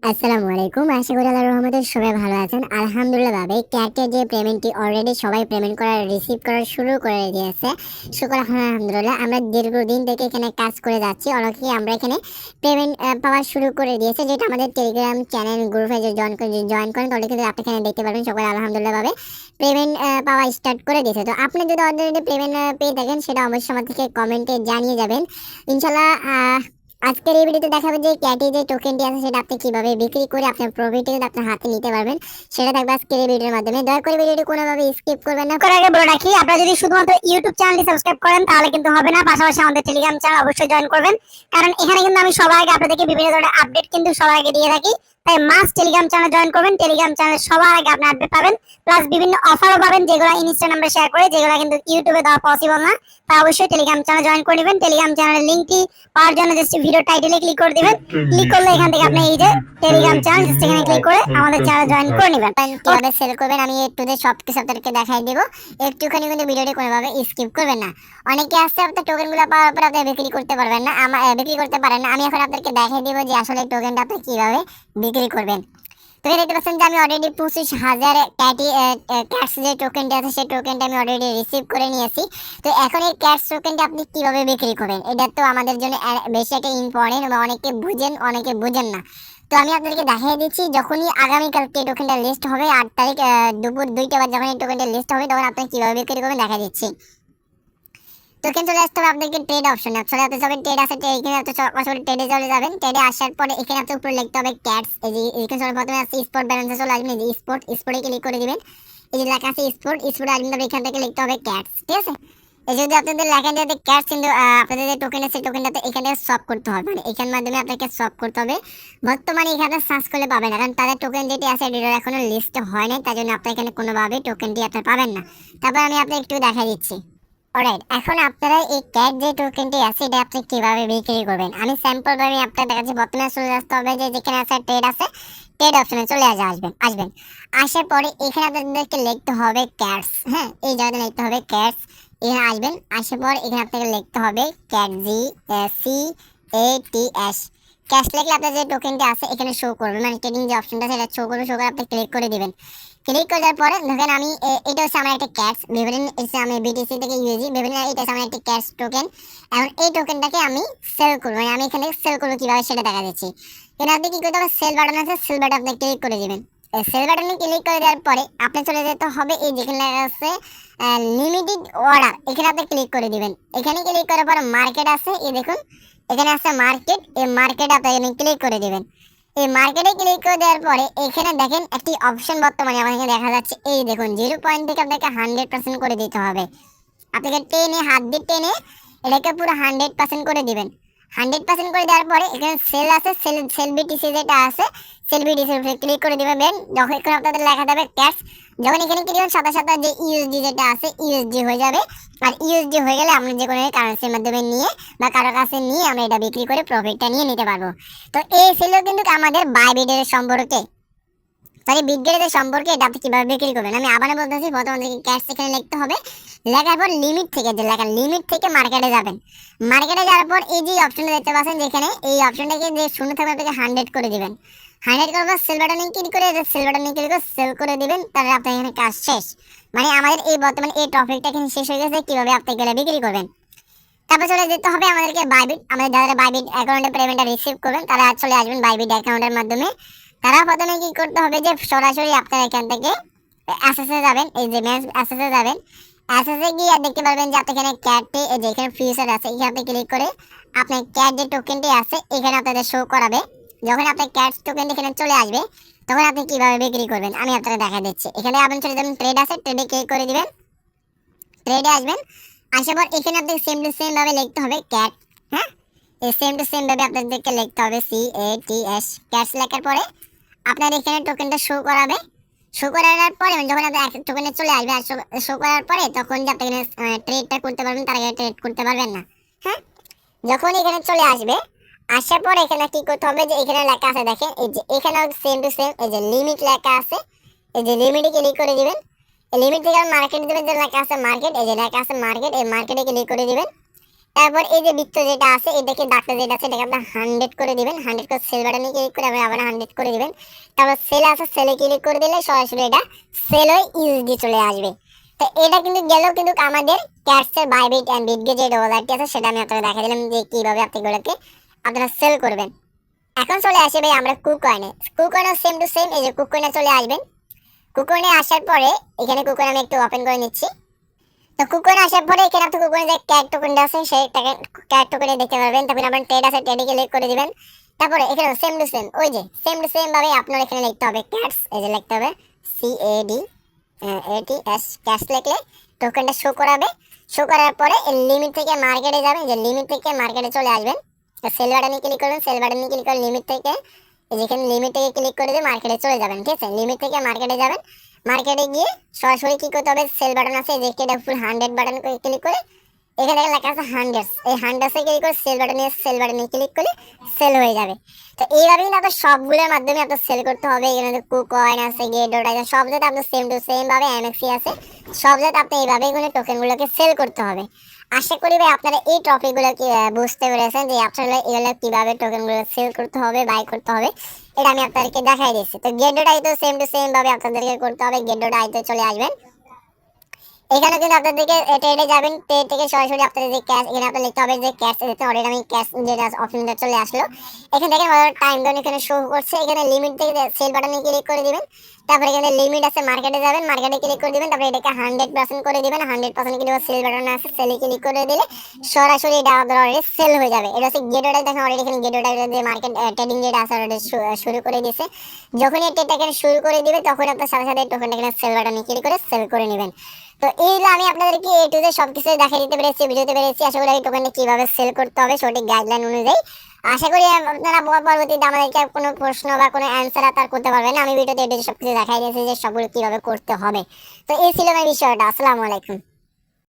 আসসালামু আলাইকুম। আশা করি আল্লাহর রহমতে সবাই ভালো আছেন। আলহামদুলিল্লাহ ভাবে ক্যাটের যে পেমেন্টটি অলরেডি সবাই পেমেন্ট করা রিসিভ করা শুরু করে দিয়েছে। শুকর আলহামদুলিল্লাহ। আমরা দীর্ঘদিন থেকে এখানে কাজ করে যাচ্ছি। অলরেডি আমরা এখানে পেমেন্ট পাওয়া শুরু করে দিয়েছে, যেটা আমাদের টেলিগ্রাম চ্যানেল গ্রুপে যে জয়েন করেন তাহলে কিন্তু আপনি এখানে দেখতে পারবেন সকলে আলহামদুলিল্লাহ ভাবে পেমেন্ট পাওয়া স্টার্ট করে দিয়েছে। তো আপনি যদি অলরেডি পেমেন্ট পেয়ে থাকেন সেটা অবশ্যই আমার থেকে কমেন্টে জানিয়ে যাবেন। ইনশাল্লাহ আজকের এই ভিডিওতে দেখাবো যে ক্যাটি যে টোকেনটি আছে সেটা আপনি কিভাবে বিক্রি করে আপনার প্রফিট কিন্তু আপনার হাতে নিতে পারবেন, সেটা দেখবেন আজকের এই ভিডিওর মাধ্যমে। দয়া করে ভিডিওটি কোনোভাবে স্কিপ করবেন না। করার আগে বলে রাখি, আপনারা যদি শুধুমাত্র ইউটিউব চ্যানেলটি সাবস্ক্রাইব করেন তাহলে কিন্তু হবে না, পাশাপাশি আমাদের টেলিগ্রাম চ্যানেল অবশ্যই জয়েন করবেন, কারণ এখানে কিন্তু আমি সবার আগে আপনাদেরকে বিভিন্ন ধরনের আপডেট কিন্তু সবার আগে দিয়ে থাকি। তাই মাস্ট টেলিগ্রাম চ্যানেল জয়েন করবেন। টেলিগ্রাম চ্যানেলে সবার আগে আপনি আপডেট পাবেন, প্লাস বিভিন্ন অফারও পাবেন যেগুলো ইনস্টা নাম্বার শেয়ার করে, যেগুলো কিন্তু ইউটিউবে দেওয়া পসিবল না। তাই অবশ্যই টেলিগ্রাম চ্যানেল জয়েন করে নেবেন। টেলিগ্রাম চ্যানেলের লিংকটি পাওয়ার জন্য জাস্ট ভিডিও টাইটেলে ক্লিক করে দিবেন। ক্লিক করলে এখান থেকে আপনি এই যে টেলিগ্রাম চ্যানেল জাস্ট এখানে ক্লিক করে আমাদের চ্যানেল জয়েন করে নেবেন। কিভাবে সেল করবেন আমি একটু সবকিছু আপনাদেরকে দেখাই দেবো। একটুখানি কিন্তু ভিডিওটি কোনোভাবে স্কিপ করবেন না। অনেকে আছে আপনার টোকেনগুলো পাওয়ার পর আপনি বিক্রি করতে পারবেন না, বিক্রি করতে পারেন না। আমি এখন আপনাদেরকে দেখাই দিব যে আসলে টোকেনটা আপনি কিভাবে বিক্রি করবেন। তো দেখতে পাচ্ছেন যে আমি অলরেডি 25,000 ক্যাশ যে টোকেনটা আছে সেই টোকেনটা আমি অলরেডি রিসিভ করে নিয়েছি। তো এখন এই ক্যাশ টোকেনটা আপনি কিভাবে বিক্রি করবেন এটা তো আমাদের জন্য বেশি একটা ইম্পর্টেন্ট, এবং অনেকে বুঝেন অনেকে বুঝেন না। তো আমি আপনাদেরকে দেখিয়ে দিচ্ছি, যখনই আগামীকালকে টোকেনটা লিস্ট হবে 8 তারিখ দুপুর 2টা বাজে যখন এই টোকেনটা লিস্ট হবে তখন আপনি কিভাবে বিক্রি করবেন দেখা দিচ্ছি। টোকেন চলে আসতে হবে আপনাদেরকে ট্রেড অপশনে। আসলে আপনি সবাই ট্রেড আছে, এখানে আপনি সরাসরি ট্রেডে চলে যাবেন। ট্রেডে আসার পরে এখানে আপনি উপরে লিখতে হবে ক্যাটস। এই যে এখানে সবার প্রথমে আছে স্পট ব্যালেন্সে চলে আসবেন, এই যে স্পটে ক্লিক করে দিবেন। এই যে লেখা আছে স্পটে আসবেন, তবে এখান থেকে লিখতে হবে ক্যাটস, ঠিক আছে। এই যদি আপনাদের লেখা দিয়ে ক্যাটস, কিন্তু আপনাদের যে টোকেন আছে টোকেনটাতে এখানে সব করতে হবে, মানে এখানের মাধ্যমে আপনাকে সব করতে হবে। বর্তমানে এখানে সার্চ করলে পাবেন না, কারণ তাদের টোকেন যেটি আছে এটার এখনো লিস্ট হয় নাই, তার জন্য আপনি এখানে কোনোভাবে টোকেনটি আপনি পাবেন না। তারপর আমি আপনাকে একটু দেখা দিচ্ছি। অলরাইট, এখন আপনারা এই ক্যাট যে টোকেনটি আছে এটা আপনি কিভাবে বিক্রি করবেন আমি স্যাম্পল ভাবে আপনাদের কাছে প্রথমে চলে আসতে হবে যে যেখানে আছে ট্রেড আছে, ট্রেড অপশনে চলে আসবেন। আসার পরে এখানে আপনাদেরকে লিখতে হবে ক্যাটস। হ্যাঁ, এই জায়গাতে লিখতে হবে ক্যাটস। এখানে আসবেন, আসার পর এখানে আপনাকে লিখতে হবে ক্যাট CATS। ক্যাশ লিখলে আপনার যে টোকেনটি আছে এখানে শো করবে, মানে ট্রেডিং যে অপশনটা আছে এটা শো করবে। শো করে আপনি ক্লিক করে দিবেন। ক্লিক করার পরে দেখেন আমি এটা হচ্ছে আমার একটা ক্যাশ বিভিন্ন, আমি বিটিসি থেকে ইউজি বিভিন্ন, এটা হচ্ছে আমার একটা ক্যাশ টোকেন। এখন এই টোকেনটাকে আমি সেল করবো, মানে আমি এখানে সেল করবো কিভাবে সেটা দেখা যাচ্ছে। এখানে আপনি কি করতে হবে, সেল বাটন আছে, সেল বাটন আপনি ক্লিক করে দিবেন। সেল বাটনে ক্লিক করে দেওয়ার পরে আপনি চলে যেতে হবে এই যেখানে লেখা আছে লিমিটেড অর্ডার, এখানে আপনি ক্লিক করে দিবেন। এখানে ক্লিক করার পরে মার্কেট আছে, এই দেখুন এখানে আছে মার্কেট, এই মার্কেটে আপনি এখানে ক্লিক করে দিবেন। এই মার্কেটে ক্লিক করে দেওয়ার পরে এখানে দেখেন একটি অপশন বর্তমানে আমার এখানে দেখা যাচ্ছে, এই দেখুন 0 পয়েন্ট থেকে আপনাকে 100% করে দিতে হবে। আপনাকে টেনে হাত দিয়ে টেনে এটাকে পুরো 100% করে দিবেন। 100% করে দেওয়ার পরে এখানে সেল আছে, সেল বিটিসি যেটা আছে সেল বিটিসির উপরে ক্লিক করে দিবেন। যখন এখানে আপনাদের লেখা যাবে ক্যাশ, যখন এখানে ক্লিক করবেন সাথে সাথে যে ইউএসডি যেটা আছে ইউএসডি হয়ে যাবে। আর ইউএসডি হয়ে গেলে আমরা যে কোনো কারেন্সির মাধ্যমে নিয়ে বা কারো কাছে নিয়ে আমরা এটা বিক্রি করে প্রফিটটা নিয়ে নিতে পারবো। তো এই ছিল কিন্তু আমাদের বাইবিটের সম্পর্কে, সরি বিটগেটের সম্পর্কে। এটা আপনি কিভাবে বিক্রি করবেন আমি আবার বলতেছি। প্রথমে ক্যাশ এখানে লিখতে হবে, লেখার পর লিমিট থেকে যে লেখা লিমিট থেকে মার্কেটে যাবেন। মার্কেটে যাওয়ার পর এই যে অপশনটা দেখতে পাচ্ছেন যেখানে এই অপশনটাকে যে শূন্য থাকবে আপনাকে 100 করে দিবেন। 100 করার পর সেল বাটনে ক্লিক করে সেল বাটনে ক্লিক করে সেল করে দিবেন, তাহলে আপনার এখানে কাজ শেষ। মানে আমাদের এই বর্তমানে এই টপিকটা এখানে শেষ হয়ে গেছে কিভাবে আপনি গেলে বিক্রি করবেন। তারপর চলে যেতে হবে আমাদেরকে বাইবিট। আমাদের যারা বাইবিট অ্যাকাউন্টে পেমেন্টটা রিসিভ করবেন তারা চলে আসবেন বাইবিট অ্যাকাউন্টের মাধ্যমে। তারা প্রথমে কি করতে হবে যে সরাসরি আপনারা এখান থেকে অ্যাসেসে যাবেন, এই যে মেন অ্যাসেসে যাবেন। অ্যাসেসে গিয়ে দেখতে পারবেন যে আপনি এখানে ক্যাটে এই যে এখানে ফিউচার আছে, এখানে আপনি ক্লিক করে আপনার ক্যাট যে টোকেনটি আছে এখানে আপনাদের শো করাবে। যখন আপনার ক্যাট টোকেন এখানে চলে আসবে তখন আপনি কিভাবে বিক্রি করবেন আমি আপনাকে দেখা দিচ্ছি। এখানে আপনি চলে যাবেন ট্রেড আছে, ট্রেডে ক্লিক করে দিবেন। ট্রেডে আসবেন, আসার পর এখানে আপনাকে সেম টু সেম ভাবে লিখতে হবে ক্যাট। হ্যাঁ, এই সেম টু সেম ভাবে আপনাদেরকে লিখতে হবে CATS। ক্যাশ লেখার পরে আপনার এখানে টোকেনটা শো করাবে। শো করার পরে যখন আপনি টোকেনে চলে আসবে আর শো করার পরে তখন যে আপনি এখানে ট্রেডটা করতে পারবেন, তার আগে ট্রেড করতে পারবেন না। হ্যাঁ, যখন এখানে চলে আসবে আসার পর এখানে কি করতে হবে যে এখানে লেখা আছে দেখেন, এই যে এখানে সেম টু সেম এই যে লিমিট লেখা আছে, এই যে লিমিটে ক্লিক করে দিবেন। লিমিট থেকে মার্কেট দিবেন, যে লেখা আছে মার্কেট, এই যে লেখা আছে মার্কেট, এই মার্কেটে ক্লিক করে দিবেন। তারপর এই যে বৃত্ত যেটা আছে এটাকে ডাকতে যেটা আছে এটাকে আপনার 100 করে দিবেন, 100 করে সেল বাটনে ক্লিক করে আবার 100 করে দিবেন। তারপর সেল আছে, সেলে ক্লিক করে দিলে সরাসরি এটা সেল হয়ে ইউএসডি চলে আসবে। তো এটা কিন্তু গেল কিন্তু আমাদের ক্যাটসের বাইবিট এন্ড বিটগে যে ডলারটি আছে সেটা আমি আপনাদের দেখাই দিলাম যে কিভাবে আপনি এগুলোকে আপনারা সেল করবেন। এখন চলে আসে ভাই আমরা কুকয়েনে। কুকয়েনও সেম টু সেম, এই যে কুকয়েনে চলে আসবেন। কুকয়েনে আসার পরে এখানে কুকয়েন আমি একটু ওপেন করে নিচ্ছি। তো কুকয়েন আসার পরে এখানে আপনি কুকয়েন যে ক্যাট টোকেনটা আছে সেই ক্যাট টোকেনে দেখতে পারবেন। তারপরে আপনার ট্রেড আছে, ট্রেডে ক্লিক করে দিবেন। তারপরে এখানে সেম টু সেম, ওই যে সেম টু সেম ভাবে আপনার এখানে লিখতে হবে ক্যাটস, এই যে লিখতে হবে CAD ATS ক্যাশ লিখলে টোকেনটা শো করাবে। শো করার পরে লিমিট থেকে মার্কেটে যাবেন, যে লিমিট থেকে মার্কেটে চলে আসবেন। তো সেল বাটনে ক্লিক করবেন, সেল বাটনে ক্লিক করে লিমিট থেকে যেখানে লিমিট থেকে ক্লিক করে দিয়ে মার্কেটে চলে যাবেন। ঠিক আছে, লিমিট থেকে মার্কেটে যাবেন। মার্কেটে গিয়ে সরাসরি কি করতে হবে, সেল বাটন আছে যে এটা ফুল 100 বাটন ক্লিক করে এখানে লেখা আছে 100, এই 100 এ ক্লিক করে সেল বাটনে ক্লিক করে সেল হয়ে যাবে। তো এইভাবে কিন্তু আপনার সবগুলোর মাধ্যমে আপনার সেল করতে হবে। এখানে কুকয়েন আছে, গেটডট আছে, সব জায়গায় আপনার সেম টু সেম ভাবে এমএক্সি আছে, সব জায়গায় আপনি এইভাবে এগুলো টোকেনগুলোকে সেল করতে হবে। আশা করি ভাই আপনারা এই টপিকগুলো কি বুঝতে পেরেছেন যে আসলে এগুলো কিভাবে টোকেনগুলো সেল করতে হবে, বাই করতে হবে, এটা আমি আপনাদেরকে দেখাই দিচ্ছি। তো গেটডট আই তো সেম টু সেম ভাবে আপনাদেরকে করতে হবে। গেটডট আইতে চলে আসবেন। এখানে কিন্তু আপনাদেরকে ট্রেডে যাবেন, ট্রেড থেকে সরাসরি আপনাদের যে ক্যাশ এখানে আপনার লিখতে হবে যে ক্যাশ দিতে। অলরেডি আমি ক্যাশ যেটা অপশনটা চলে আসলো। এখানে দেখেন টাইম জোন এখানে শো করছে। এখানে লিমিট থেকে সেল বাটনে ক্লিক করে দিবেন। তারপরে এখানে লিমিট আছে, মার্কেটে যাবেন, মার্কেটে ক্লিক করে দিবেন। তারপরে এটাকে 100% করে দিবেন। 100% কিন্তু সেল বাটন আছে, সেলে ক্লিক করে দিলে সরাসরি এটা আপনার অলরেডি সেল হয়ে যাবে। এটা হচ্ছে গেটওয়ে। দেখেন অলরেডি এখানে গেটওয়ে যে মার্কেট ট্রেডিং যেটা আছে অলরেডি শুরু করে দিয়েছে। যখনই ট্রেডটা এখানে শুরু করে দিবে তখন আপনার সাথে সাথে টোকেনটা এখানে সেল বাটনে ক্লিক করে সেল করে নেবেন। তো এইগুলো আমি আপনাদেরকে এ টু জেড সবকিছু দেখাই দিতে পেরেছি, বুঝতে পেরেছি। আশা করি এই টোকেনটা কিভাবে সেল করতে হবে সঠিক গাইডলাইন অনুযায়ী। আশা করি আপনারা পরবর্তীতে আমাদেরকে কোনো প্রশ্ন বা কোনো অ্যান্সার আর করতে পারবেন না। আমি ভিডিওতে এ টু জেড সবকিছু দেখাই দিয়েছি যে সবগুলো কিভাবে করতে হবে। তো এই ছিল আমার বিষয়টা। আসসালামু আলাইকুম।